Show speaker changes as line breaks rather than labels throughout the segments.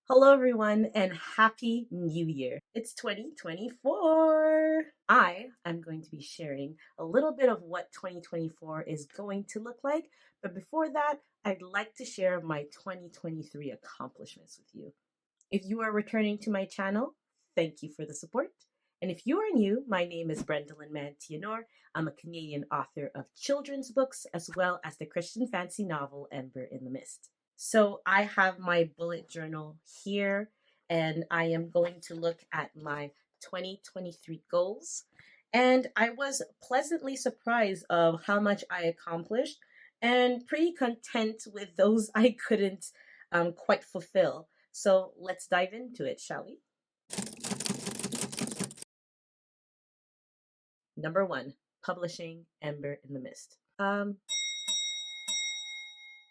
Hello, everyone, and Happy New Year. It's 2024. I am going to be sharing a little bit of what 2024 is going to look like. But before that, I'd like to share my 2023 accomplishments with you. If you are returning to my channel, thank you for the support. And if you are new, my name is Brendolyn Mantianor. I'm a Canadian author of children's books as well as the Christian fantasy novel Ember in the Mist. So I have my bullet journal here, and I am going to look at my 2023 goals. And I was pleasantly surprised of how much I accomplished and pretty content with those I couldn't quite fulfill. So let's dive into it, shall we? Number one, publishing Ember in the Mist.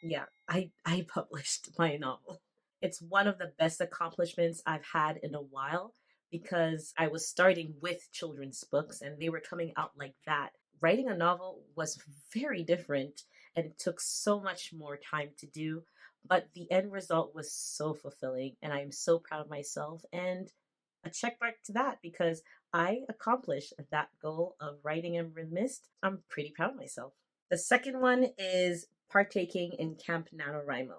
Yeah, I published my novel. It's one of the best accomplishments I've had in a while because I was starting with children's books and they were coming out like that. Writing a novel was very different and it took so much more time to do, but the end result was so fulfilling and I'm so proud of myself and a check mark to that because I accomplished that goal of writing Ember in the Mist. I'm pretty proud of myself. The second one is partaking in Camp NaNoWriMo.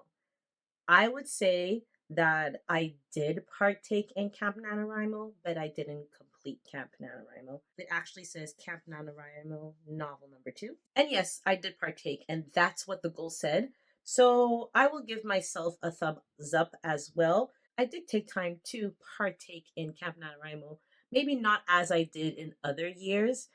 I would say that I did partake in Camp NaNoWriMo, but I didn't complete Camp NaNoWriMo. It actually says Camp NaNoWriMo novel number 2. And yes, I did partake, and that's what the goal said. So I will give myself a thumbs up as well. I did take time to partake in Camp NaNoWriMo, maybe not as I did in other years,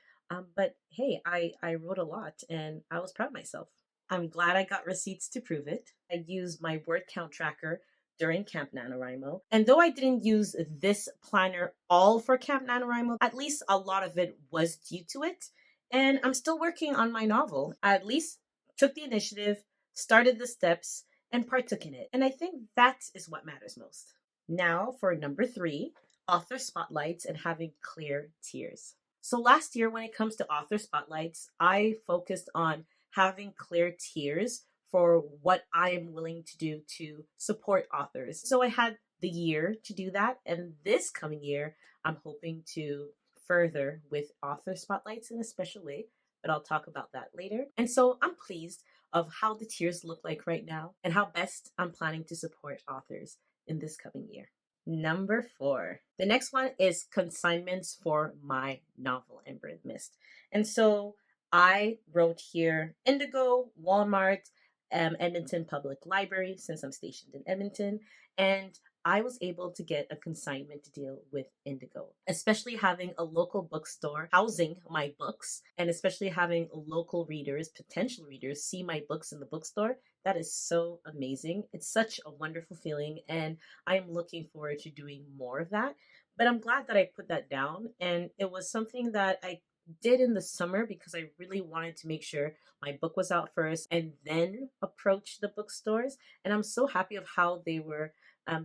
but hey, I wrote a lot and I was proud of myself. I'm glad I got receipts to prove it. I used my word count tracker during Camp NaNoWriMo. And though I didn't use this planner all for Camp NaNoWriMo, at least a lot of it was due to it. And I'm still working on my novel. I at least took the initiative, started the steps, and partook in it. And I think that is what matters most. Now for number 3, author spotlights and having clear tiers. So last year, when it comes to author spotlights, I focused on having clear tiers for what I am willing to do to support authors. So I had the year to do that. And this coming year, I'm hoping to further with author spotlights in a special way, but I'll talk about that later. And so I'm pleased of how the tiers look like right now and how best I'm planning to support authors in this coming year. Number 4. The next one is consignments for my novel, Ember in the Mist. And so I wrote here Indigo, Walmart, Edmonton Public Library, since I'm stationed in Edmonton. And I was able to get a consignment deal with Indigo, especially having a local bookstore housing my books, and especially having local readers, potential readers, see my books in the bookstore. That is so amazing. It's such a wonderful feeling, and I'm looking forward to doing more of that. But I'm glad that I put that down, and it was something that I did in the summer because I really wanted to make sure my book was out first and then approach the bookstores. And I'm so happy of how they were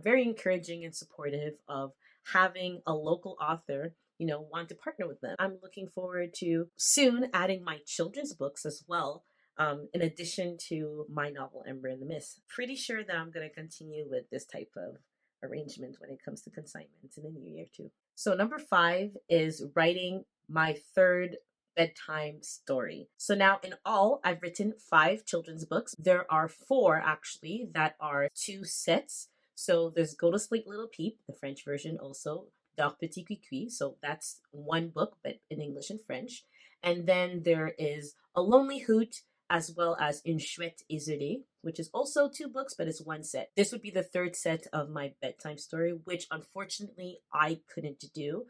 very encouraging and supportive of having a local author, want to partner with them. I'm looking forward to soon adding my children's books as well. In addition to my novel, Ember in the Mist. Pretty sure that I'm going to continue with this type of arrangement when it comes to consignments in the new year, too. So, number 5 is writing my third bedtime story. So now in all, I've written 5 children's books. There are 4 actually that are 2 sets. So there's Go to Sleep Little Peep, the French version also, Dors Petit Cuicui. So that's one book, but in English and French. And then there is A Lonely Hoot, as well as Une Chouette Isolée, which is also 2 books, but it's 1 set. This would be the 3rd set of my bedtime story, which unfortunately I couldn't do.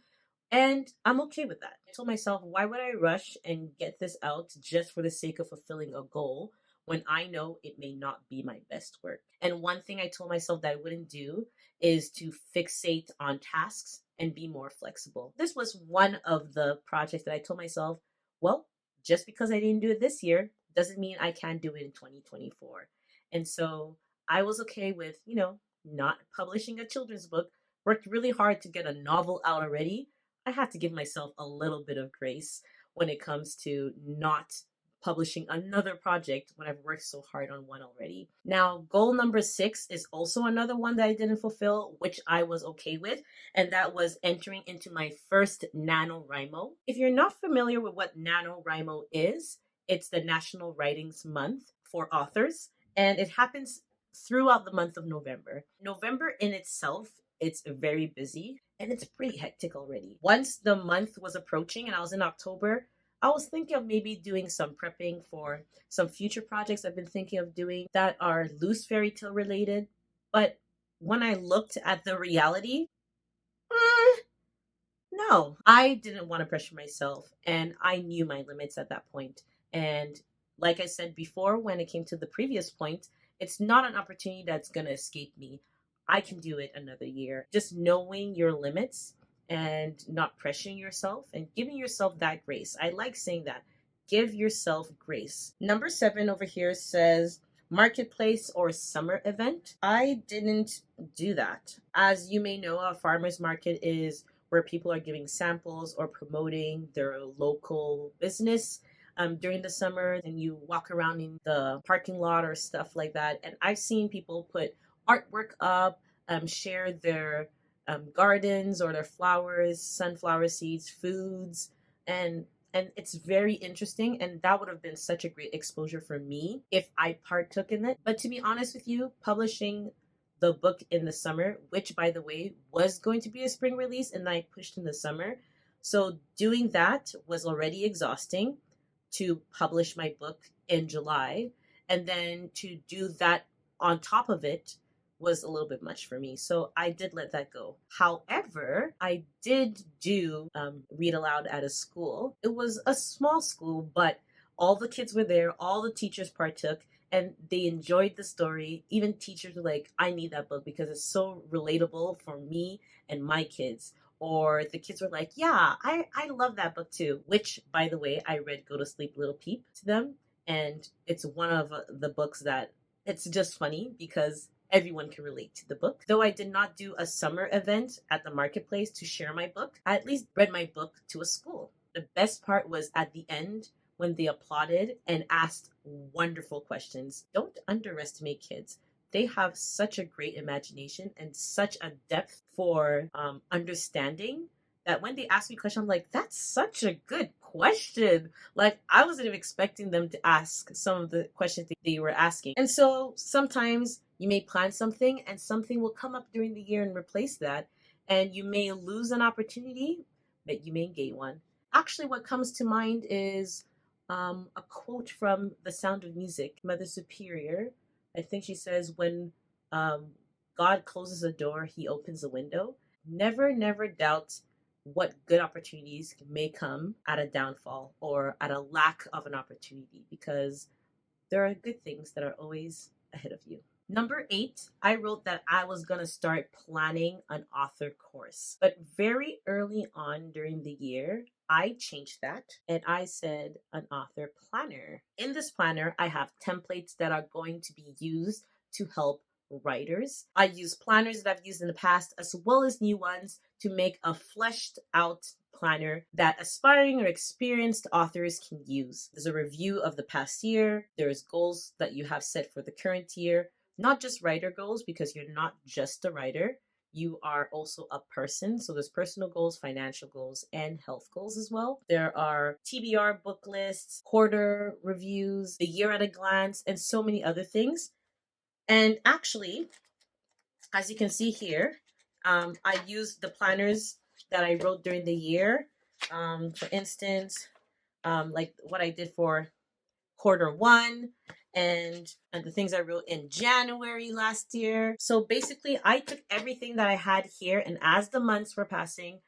And I'm okay with that. I told myself, why would I rush and get this out just for the sake of fulfilling a goal when I know it may not be my best work? And one thing I told myself that I wouldn't do is to fixate on tasks and be more flexible. This was one of the projects that I told myself, well, just because I didn't do it this year doesn't mean I can't do it in 2024. And so I was okay with, not publishing a children's book, worked really hard to get a novel out already. I had to give myself a little bit of grace when it comes to not publishing another project when I've worked so hard on one already. Now, goal number 6 is also another one that I didn't fulfill, which I was okay with, and that was entering into my first NaNoWriMo. If you're not familiar with what NaNoWriMo is, it's the National Writings Month for authors, and it happens throughout the month of November. November in itself, it's very busy and it's pretty hectic already. Once the month was approaching and I was in October, I was thinking of maybe doing some prepping for some future projects I've been thinking of doing that are loose fairy tale related. But when I looked at the reality, mm, no, I didn't want to pressure myself, and I knew my limits at that point. And like I said before, when it came to the previous point, it's not an opportunity that's going to escape me. I can do it another year. Just knowing your limits and not pressuring yourself and giving yourself that grace. I like saying that. Give yourself grace. Number 7 over here says marketplace or summer event. I didn't do that. As you may know, a farmer's market is where people are giving samples or promoting their local business during the summer. And you walk around in the parking lot or stuff like that. And I've seen people put artwork up, share their gardens or their flowers, sunflower seeds, foods, and it's very interesting, and that would have been such a great exposure for me if I partook in it. But to be honest with you, publishing the book in the summer, which by the way was going to be a spring release and I pushed in the summer. So doing that was already exhausting, to publish my book in July. And then to do that on top of it was a little bit much for me. So I did let that go. However, I did do read aloud at a school. It was a small school, but all the kids were there, all the teachers partook, and they enjoyed the story. Even teachers were like, I need that book because it's so relatable for me and my kids. Or the kids were like, yeah, I love that book too, which, by the way, I read Go to Sleep Little Peep to them. And it's one of the books that it's just funny because everyone can relate to the book. Though I did not do a summer event at the marketplace to share my book, I at least read my book to a school. The best part was at the end when they applauded and asked wonderful questions. Don't underestimate kids. They have such a great imagination and such a depth for understanding that when they ask me a question, I'm like, that's such a good question. Like, I wasn't even expecting them to ask some of the questions that they were asking. And so sometimes you may plan something and something will come up during the year and replace that. And you may lose an opportunity, but you may gain one. Actually, what comes to mind is a quote from The Sound of Music, Mother Superior. I think she says, when God closes a door, he opens a window. Never, never doubt what good opportunities may come at a downfall or at a lack of an opportunity, because there are good things that are always ahead of you. Number 8, I wrote that I was going to start planning an author course. But very early on during the year, I changed that and I said an author planner. In this planner, I have templates that are going to be used to help writers. I use planners that I've used in the past as well as new ones to make a fleshed out planner that aspiring or experienced authors can use. There's a review of the past year. There's goals that you have set for the current year. Not just writer goals, because you're not just a writer. You are also a person. So there's personal goals, financial goals, and health goals as well. There are TBR book lists, quarter reviews, the year at a glance, and so many other things. And actually, as you can see here, I used the planners that I wrote during the year. For instance, like what I did for quarter one and the things I wrote in January last year. So basically, I took everything that I had here, and as the months were passing,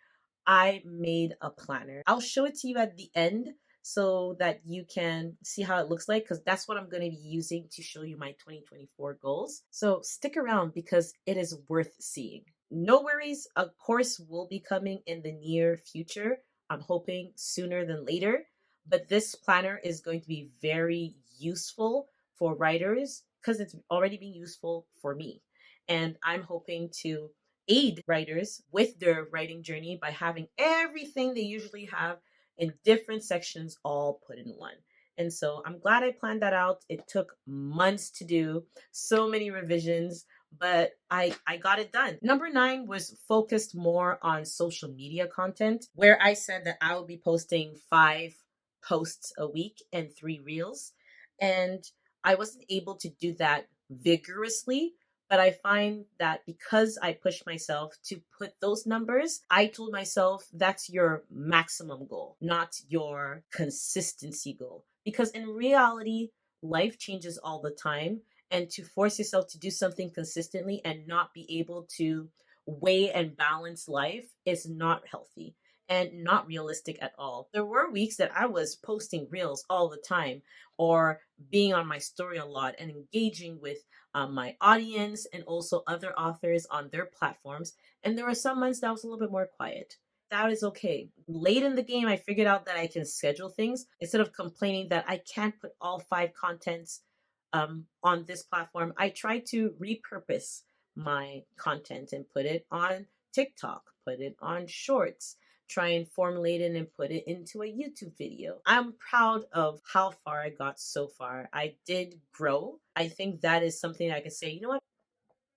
I made a planner. I'll show it to you at the end so that you can see how it looks like, because that's what I'm going to be using to show you my 2024 goals. So stick around because it is worth seeing. No worries, a course will be coming in the near future. I'm hoping sooner than later. But this planner is going to be very useful for writers because it's already been useful for me. And I'm hoping to aid writers with their writing journey by having everything they usually have in different sections all put in one. And so I'm glad I planned that out. It took months to do, so many revisions, but I got it done. Number 9 was focused more on social media content, where I said that I will be posting 5 posts a week and 3 reels. And I wasn't able to do that vigorously, but I find that because I pushed myself to put those numbers, I told myself that's your maximum goal, not your consistency goal. Because in reality, life changes all the time. And to force yourself to do something consistently and not be able to weigh and balance life is not healthy and not realistic at all. There were weeks that I was posting reels all the time or being on my story a lot and engaging with my audience and also other authors on their platforms. And there were some months that was a little bit more quiet. That is okay. Late in the game, I figured out that I can schedule things instead of complaining that I can't put all 5 contents on this platform. I try to repurpose my content and put it on TikTok, put it on Shorts, try and formulate it and put it into a YouTube video. I'm proud of how far I got so far. I did grow. I think that is something I can say, you know what?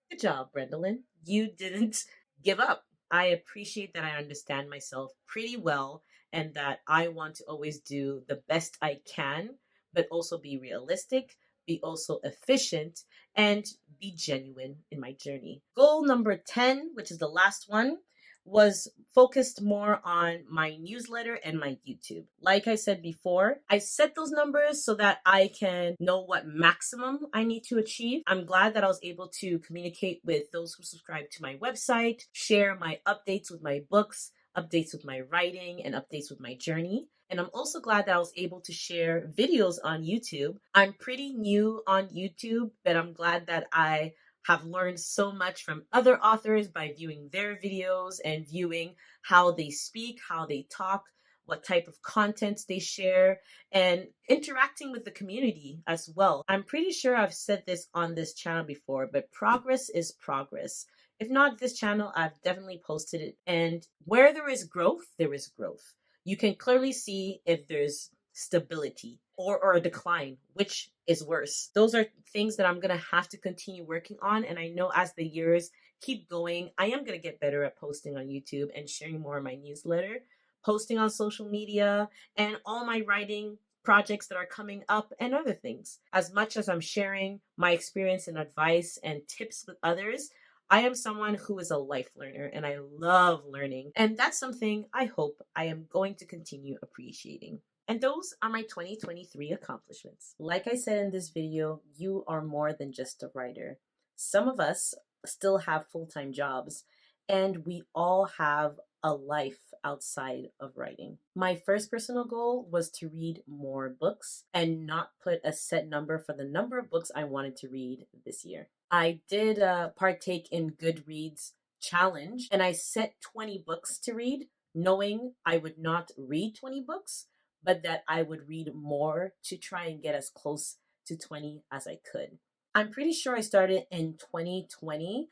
Good job, Brendolyn. You didn't give up. I appreciate that I understand myself pretty well and that I want to always do the best I can, but also be realistic, be also efficient, and be genuine in my journey. Goal number 10, which is the last one, was focused more on my newsletter and my YouTube. Like I said before, I set those numbers so that I can know what maximum I need to achieve. I'm glad that I was able to communicate with those who subscribe to my website, share my updates with my books, updates with my writing, and updates with my journey. And I'm also glad that I was able to share videos on YouTube. I'm pretty new on YouTube, but I'm glad that I have learned so much from other authors by viewing their videos and viewing how they speak, how they talk, what type of content they share, and interacting with the community as well. I'm pretty sure I've said this on this channel before, but progress is progress. If not this channel, I've definitely posted it. And where there is growth, there is growth. You can clearly see if there's stability or a decline, which is worse. Those are things that I'm going to have to continue working on. And I know as the years keep going, I am going to get better at posting on YouTube and sharing more of my newsletter, posting on social media, and all my writing projects that are coming up and other things. As much as I'm sharing my experience and advice and tips with others, I am someone who is a life learner and I love learning. And that's something I hope I am going to continue appreciating. And those are my 2023 accomplishments. Like I said in this video, you are more than just a writer. Some of us still have full-time jobs, and we all have a life outside of writing. My first personal goal was to read more books and not put a set number for the number of books I wanted to read this year. I did partake in Goodreads challenge, and I set 20 books to read, knowing I would not read 20 books, but that I would read more to try and get as close to 20 as I could. I'm pretty sure I started in 2020,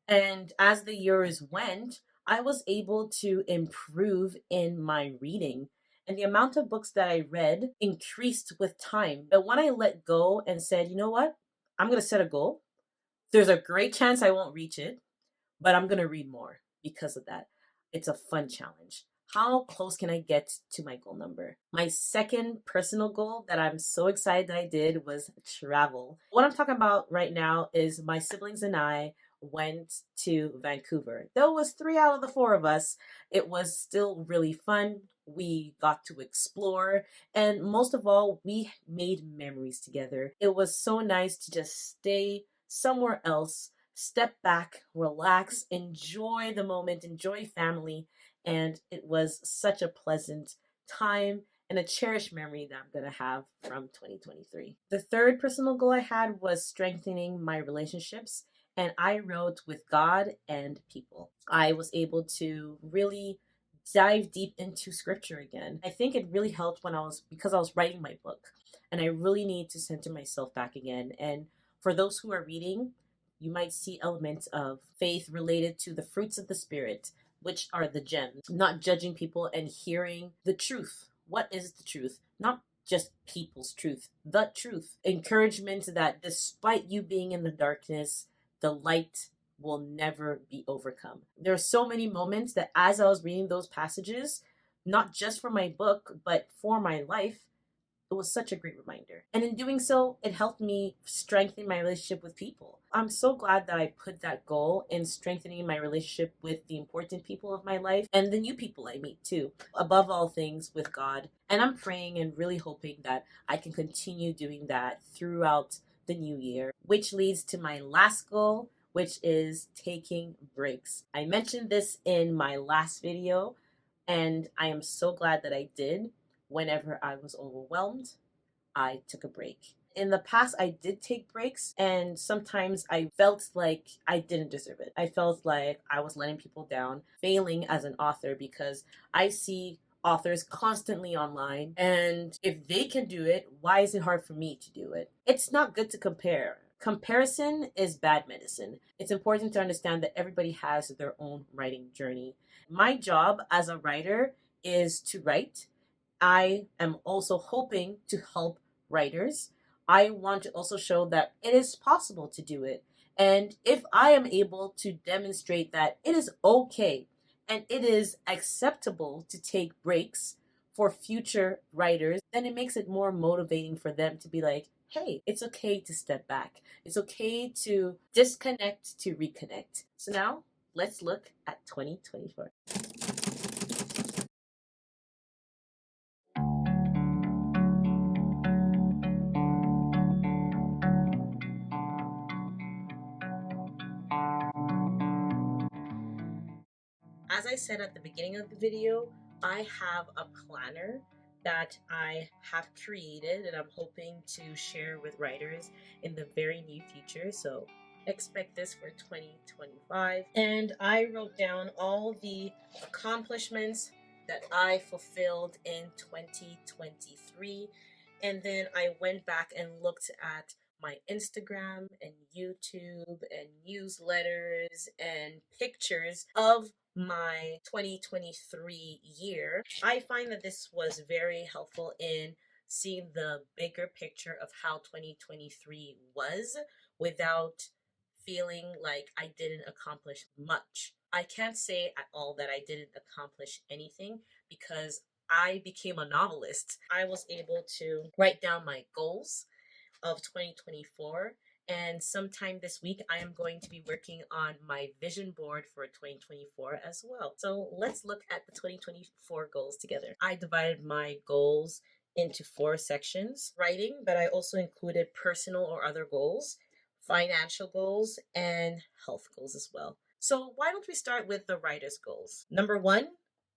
and as the years went, I was able to improve in my reading. And the amount of books that I read increased with time. But when I let go and said, you know what? I'm going to set a goal. There's a great chance I won't reach it, but I'm going to read more because of that. It's a fun challenge. How close can I get to my goal number? My second personal goal that I'm so excited that I did was travel. What I'm talking about right now is my siblings and I went to Vancouver. Though it was 3 out of the 4 of us, it was still really fun. We got to explore, and most of all, we made memories together. It was so nice to just stay somewhere else, step back, relax, enjoy the moment, enjoy family. And it was such a pleasant time and a cherished memory that I'm going to have from 2023. The third personal goal I had was strengthening my relationships, and I wrote with God and people. I was able to really dive deep into scripture again. I think it really helped because I was writing my book, and I really need to center myself back again. And for those who are reading, you might see elements of faith related to the fruits of the Spirit, which are the gems, not judging people and hearing the truth. What is the truth? Not just people's truth, the truth. Encouragement that despite you being in the darkness, the light will never be overcome. There are so many moments that as I was reading those passages, not just for my book, but for my life, it was such a great reminder. And in doing so, it helped me strengthen my relationship with people. I'm so glad that I put that goal in strengthening my relationship with the important people of my life and the new people I meet too. Above all things, with God. And I'm praying and really hoping that I can continue doing that throughout the new year, which leads to my last goal, which is taking breaks. I mentioned this in my last video, and I am so glad that I did. Whenever I was overwhelmed, I took a break. In the past, I did take breaks, and sometimes I felt like I didn't deserve it. I felt like I was letting people down, failing as an author, because I see authors constantly online, and if they can do it, why is it hard for me to do it? It's not good to compare. Comparison is bad medicine. It's important to understand that everybody has their own writing journey. My job as a writer is to write. I am also hoping to help writers. I want to also show that it is possible to do it. And if I am able to demonstrate that it is okay and it is acceptable to take breaks for future writers, then it makes it more motivating for them to be like, hey, it's okay to step back. It's okay to disconnect to reconnect. So now let's look at 2024. As I said at the beginning of the video, I have a planner that I have created and I'm hoping to share with writers in the very near future. So expect this for 2025. And I wrote down all the accomplishments that I fulfilled in 2023. And then I went back and looked at my Instagram and YouTube and newsletters and pictures of my 2023 year. I find that this was very helpful in seeing the bigger picture of how 2023 was without feeling like I didn't accomplish much. I can't say at all that I didn't accomplish anything because I became a novelist. I was able to write down my goals of 2024. And sometime this week, I am going to be working on my vision board for 2024 as well. So let's look at the 2024 goals together. I divided my goals into 4 sections: writing, but I also included personal or other goals, financial goals, and health goals as well. So why don't we start with the writer's goals? Number 1,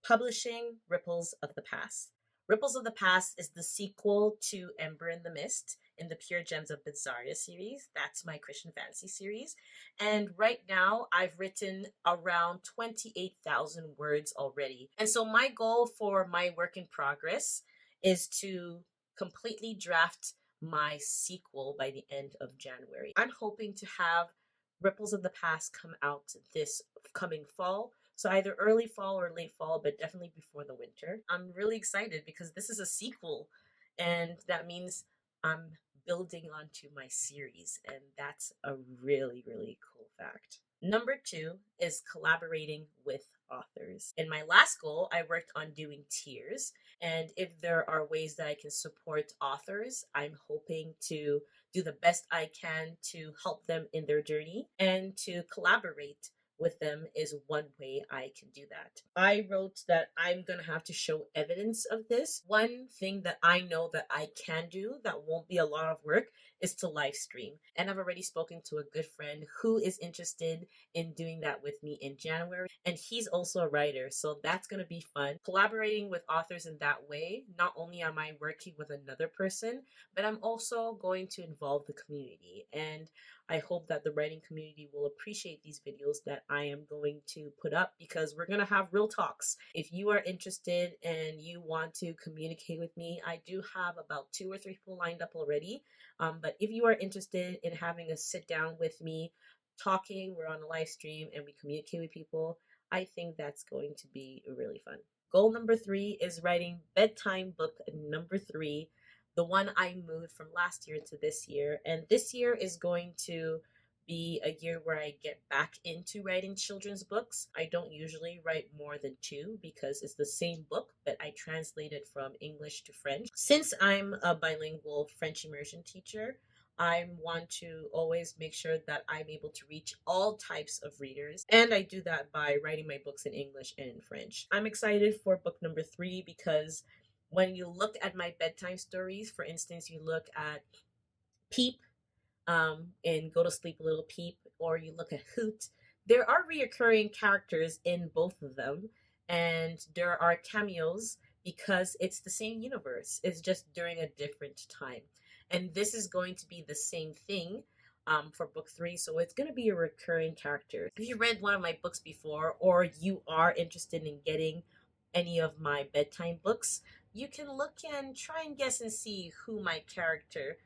publishing Ripples of the Past. Ripples of the Past is the sequel to Ember in the Mist in the Pure Gems of Bizarria series. That's my Christian fantasy series. And right now, I've written around 28,000 words already. And so my goal for my work in progress is to completely draft my sequel by the end of January. I'm hoping to have Ripples of the Past come out this coming fall. So either early fall or late fall, but definitely before the winter. I'm really excited because this is a sequel, and that means I'm building onto my series, and that's a really, really cool fact. Number 2 is collaborating with authors. In my last goal, I worked on doing tiers, and if there are ways that I can support authors, I'm hoping to do the best I can to help them in their journey and to collaborate with them is one way I can do that. I wrote that I'm going to have to show evidence of this. One thing that I know that I can do that won't be a lot of work is to live stream. And I've already spoken to a good friend who is interested in doing that with me in January. And he's also a writer, so that's going to be fun. Collaborating with authors in that way, not only am I working with another person, but I'm also going to involve the community. And I hope that the writing community will appreciate these videos that I am going to put up because we're going to have real talks. If you are interested and you want to communicate with me, I do have about 2 or 3 people lined up already. But if you are interested in having a sit down with me, talking, we're on a live stream and we communicate with people, I think that's going to be really fun. Goal number 3 is writing bedtime book number 3 The one I moved from last year to this year. And this year is going to be a year where I get back into writing children's books. I don't usually write more than two because it's the same book, but I translated from English to French. Since I'm a bilingual French immersion teacher, I want to always make sure that I'm able to reach all types of readers. And I do that by writing my books in English and in French. I'm excited for book number 3 because when you look at my bedtime stories, for instance, you look at Peep, in Go to Sleep Little Peep, or you look at Hoot, there are reoccurring characters in both of them, and there are cameos because it's the same universe. It's just during a different time. And this is going to be the same thing for book 3, so it's going to be a recurring character. If you read one of my books before, or you are interested in getting any of my bedtime books, you can look and try and guess and see who my character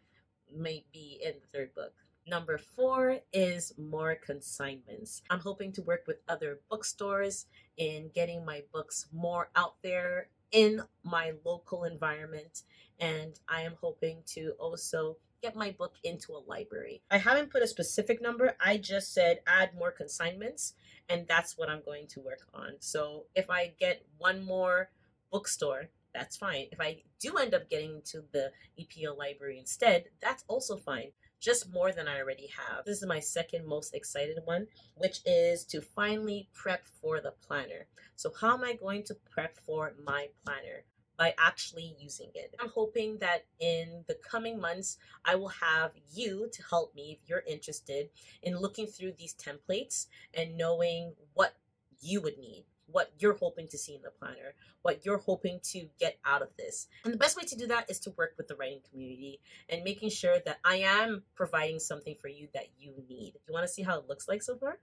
may be in the third book. Number 4 is more consignments. I'm hoping to work with other bookstores in getting my books more out there in my local environment, and I am hoping to also get my book into a library. I haven't put a specific number, I just said add more consignments, and that's what I'm going to work on. So if I get one more bookstore, that's fine. If I do end up getting to the EPL library instead, that's also fine. Just more than I already have. This is my second most excited one, which is to finally prep for the planner. So, how am I going to prep for my planner? By actually using it. I'm hoping that in the coming months, I will have you to help me if you're interested in looking through these templates and knowing what you would need, what you're hoping to see in the planner, what you're hoping to get out of this. And the best way to do that is to work with the writing community and making sure that I am providing something for you that you need. You want to see how it looks like so far?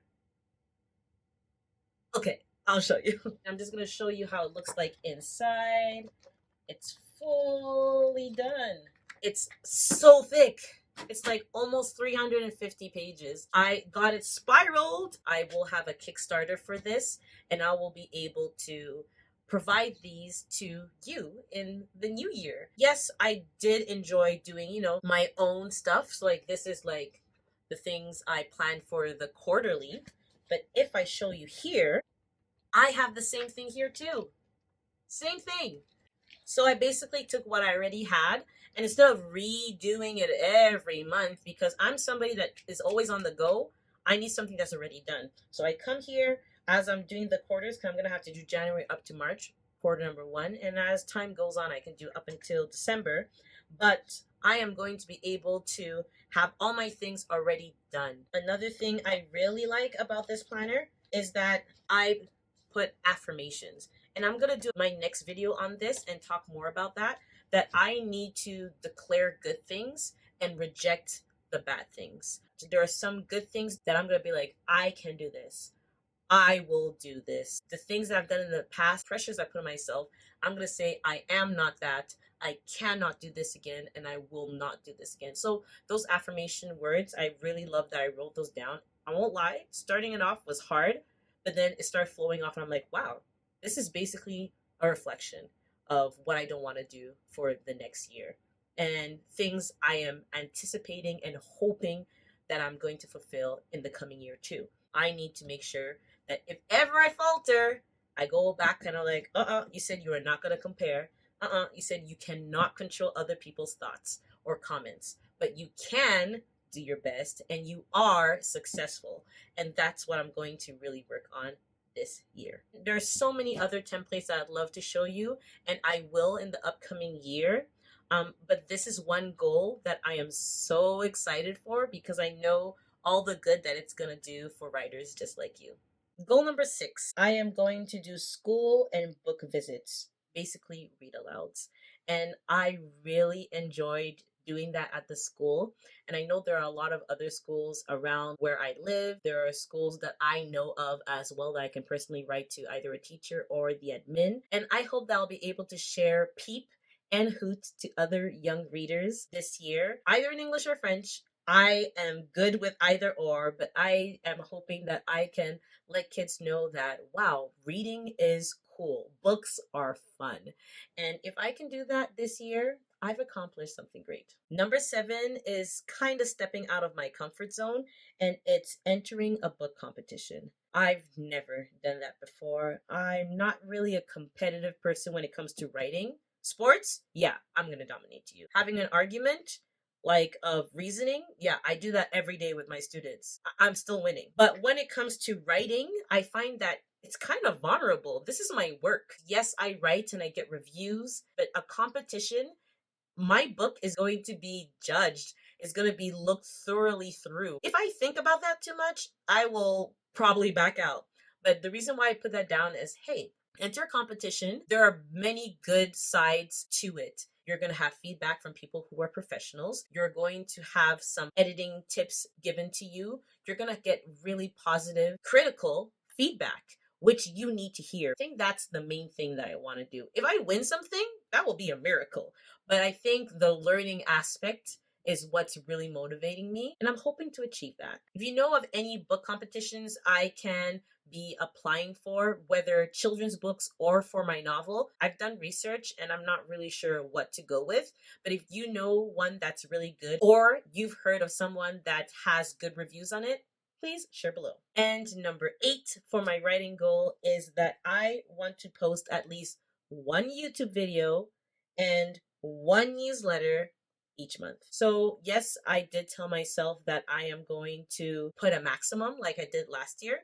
Okay, I'll show you. I'm just going to show you how it looks like inside. It's fully done. It's so thick. It's like almost 350 pages. I got it spiraled. I will have a Kickstarter for this, and I will be able to provide these to you in the new year. Yes, I did enjoy doing, my own stuff. So like this is like the things I planned for the quarterly. But if I show you here, I have the same thing here too. Same thing. So I basically took what I already had, and instead of redoing it every month, because I'm somebody that is always on the go, I need something that's already done. So I come here as I'm doing the quarters, because I'm going to have to do January up to March, quarter number 1. And as time goes on, I can do up until December. But I am going to be able to have all my things already done. Another thing I really like about this planner is that I put affirmations. And I'm going to do my next video on this and talk more about that I need to declare good things and reject the bad things. There are some good things that I'm going to be like, I can do this. I will do this. The things that I've done in the past, pressures I put on myself, I'm going to say, I am not that. I cannot do this again, and I will not do this again. So those affirmation words, I really love that I wrote those down. I won't lie, starting it off was hard, but then it started flowing off, and I'm like, wow, this is basically a reflection of what I don't want to do for the next year and things I am anticipating and hoping that I'm going to fulfill in the coming year too. I need to make sure that if ever I falter, I go back kind of like, you said you are not going to compare. You said you cannot control other people's thoughts or comments, but you can do your best and you are successful. And that's what I'm going to really work on this year. There's so many other templates that I'd love to show you, and I will in the upcoming year. But this is one goal that I am so excited for because I know all the good that it's going to do for writers just like you. Goal number 6, I am going to do school and book visits, basically read alouds. And I really enjoyed doing that at the school. And I know there are a lot of other schools around where I live. There are schools that I know of as well that I can personally write to either a teacher or the admin. And I hope that I'll be able to share Peep and Hoot to other young readers this year, either in English or French. I am good with either or, but I am hoping that I can let kids know that, wow, reading is cool. Books are fun. And if I can do that this year, I've accomplished something great. Number 7 is kind of stepping out of my comfort zone, and it's entering a book competition. I've never done that before. I'm not really a competitive person when it comes to writing. Sports, yeah, I'm going to dominate you. Having an argument, like of reasoning, yeah, I do that every day with my students. I'm still winning. But when it comes to writing, I find that it's kind of vulnerable. This is my work. Yes, I write and I get reviews, but a competition, my book is going to be judged, is going to be looked thoroughly through. If I think about that too much, I will probably back out. But the reason why I put that down is, hey, enter competition. There are many good sides to it. You're going to have feedback from people who are professionals. You're going to have some editing tips given to you. You're going to get really positive, critical feedback, which you need to hear. I think that's the main thing that I want to do. If I win something, that will be a miracle. But I think the learning aspect is what's really motivating me, and I'm hoping to achieve that. If you know of any book competitions I can be applying for, whether children's books or for my novel, I've done research and I'm not really sure what to go with. But if you know one that's really good, or you've heard of someone that has good reviews on it, please share below. And number 8 for my writing goal is that I want to post at least one YouTube video and one newsletter each month. So, yes, I did tell myself that I am going to put a maximum like I did last year.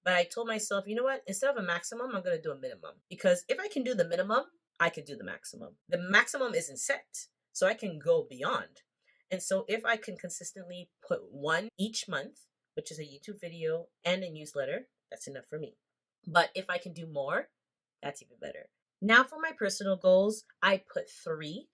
But I told myself, you know what? Instead of a maximum, I'm going to do a minimum. Because if I can do the minimum, I can do the maximum. The maximum isn't set, so I can go beyond. And so, if I can consistently put one each month, which is a YouTube video and a newsletter, that's enough for me. But if I can do more, that's even better. Now, for my personal goals, I put 3.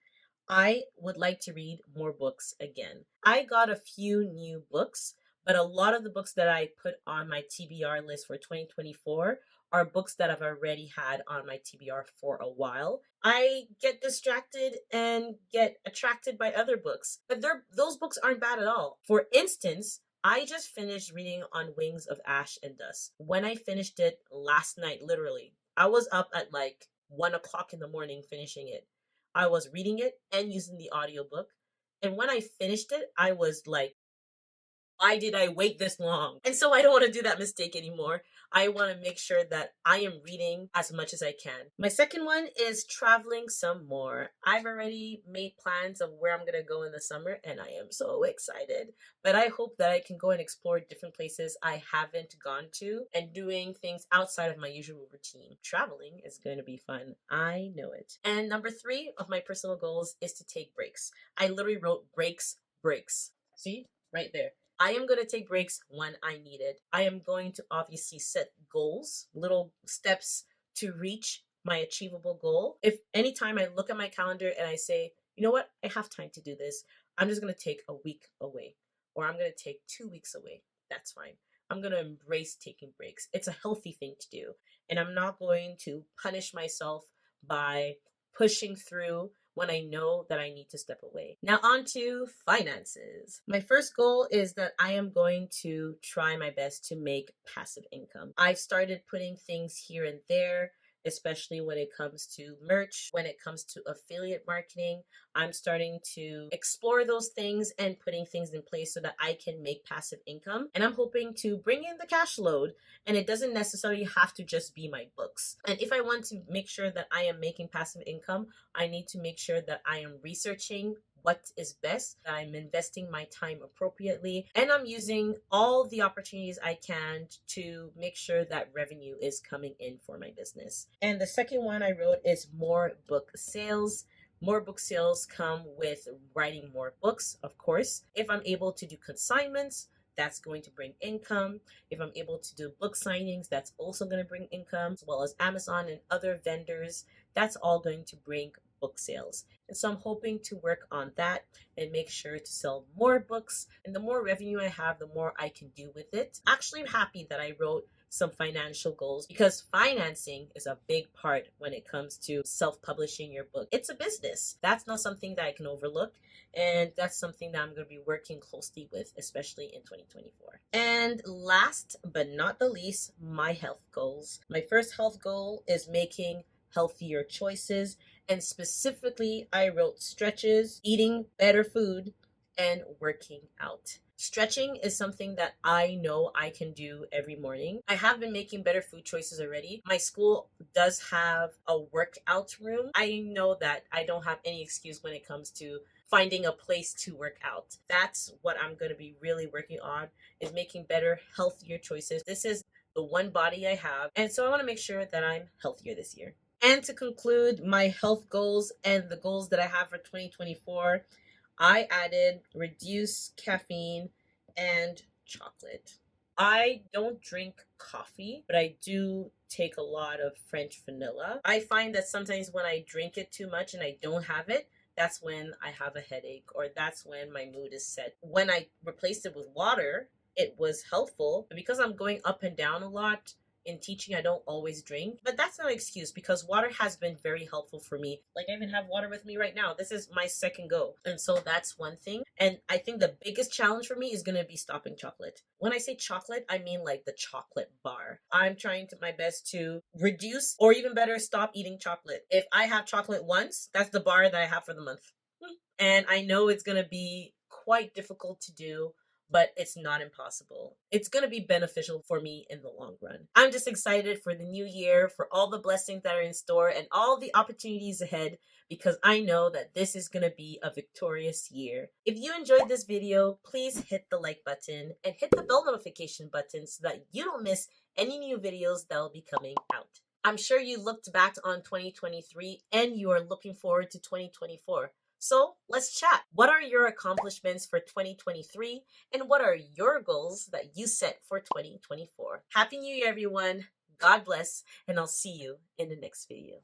I would like to read more books again. I got a few new books, but a lot of the books that I put on my TBR list for 2024 are books that I've already had on my TBR for a while. I get distracted and get attracted by other books, but those books aren't bad at all. For instance, I just finished reading On Wings of Ash and Dust. When I finished it last night, literally, I was up at like 1 o'clock in the morning finishing it. I was reading it and using the audiobook. And when I finished it, I was like, why did I wait this long? And so I don't want to do that mistake anymore. I want to make sure that I am reading as much as I can. My second one is traveling some more. I've already made plans of where I'm going to go in the summer, and I am so excited. But I hope that I can go and explore different places I haven't gone to and doing things outside of my usual routine. Traveling is going to be fun. I know it. And number 3 of my personal goals is to take breaks. I literally wrote breaks. See? Right there. I am going to take breaks when I need it. I am going to obviously set goals, little steps to reach my achievable goal. If anytime I look at my calendar and I say, you know what, I have time to do this, I'm just going to take a week away, or I'm going to take 2 weeks away. That's fine. I'm going to embrace taking breaks. It's a healthy thing to do. And I'm not going to punish myself by pushing through when I know that I need to step away. Now, on to finances. My first goal is that I am going to try my best to make passive income. I've started putting things here and there, especially when it comes to merch, when it comes to affiliate marketing. I'm starting to explore those things and putting things in place so that I can make passive income. And I'm hoping to bring in the cash load, and it doesn't necessarily have to just be my books. And if I want to make sure that I am making passive income, I need to make sure that I am researching what is best, that I'm investing my time appropriately, and I'm using all the opportunities I can to make sure that revenue is coming in for my business. And the second one I wrote is more book sales. More book sales come with writing more books, of course. If I'm able to do consignments, that's going to bring income. If I'm able to do book signings, that's also going to bring income, as well as Amazon and other vendors. That's all going to bring book sales. And so I'm hoping to work on that and make sure to sell more books. And the more revenue I have, the more I can do with it. Actually, I'm happy that I wrote some financial goals, because financing is a big part when it comes to self-publishing your book. It's a business. That's not something that I can overlook. And that's something that I'm going to be working closely with, especially in 2024. And last but not the least, my health goals. My first health goal is making healthier choices And specifically, I wrote stretches, eating better food, and working out. Stretching is something that I know I can do every morning. I have been making better food choices already. My school does have a workout room. I know that I don't have any excuse when it comes to finding a place to work out. That's what I'm going to be really working on, is making better, healthier choices. This is the one body I have, and so I want to make sure that I'm healthier this year. And to conclude my health goals and the goals that I have for 2024, I added reduce caffeine and chocolate. I don't drink coffee, but I do take a lot of French vanilla. I find that sometimes when I drink it too much and I don't have it, that's when I have a headache, or that's when my mood is set. When I replaced it with water, it was helpful. But because I'm going up and down a lot in teaching, I don't always drink. But that's not an excuse, because water has been very helpful for me. Like, I even have water with me right now. This is my second go. And so that's one thing. And I think the biggest challenge for me is going to be stopping chocolate. When I say chocolate, I mean like the chocolate bar. I'm trying to my best to reduce, or even better, stop eating chocolate. If I have chocolate once, that's the bar that I have for the month. And I know it's going to be quite difficult to do, but it's not impossible. It's going to be beneficial for me in the long run. I'm just excited for the new year, for all the blessings that are in store and all the opportunities ahead, because I know that this is going to be a victorious year. If you enjoyed this video, please hit the like button and hit the bell notification button so that you don't miss any new videos that will be coming out. I'm sure you looked back on 2023 and you are looking forward to 2024. So let's chat. What are your accomplishments for 2023? And what are your goals that you set for 2024? Happy New Year, everyone. God bless, and I'll see you in the next video.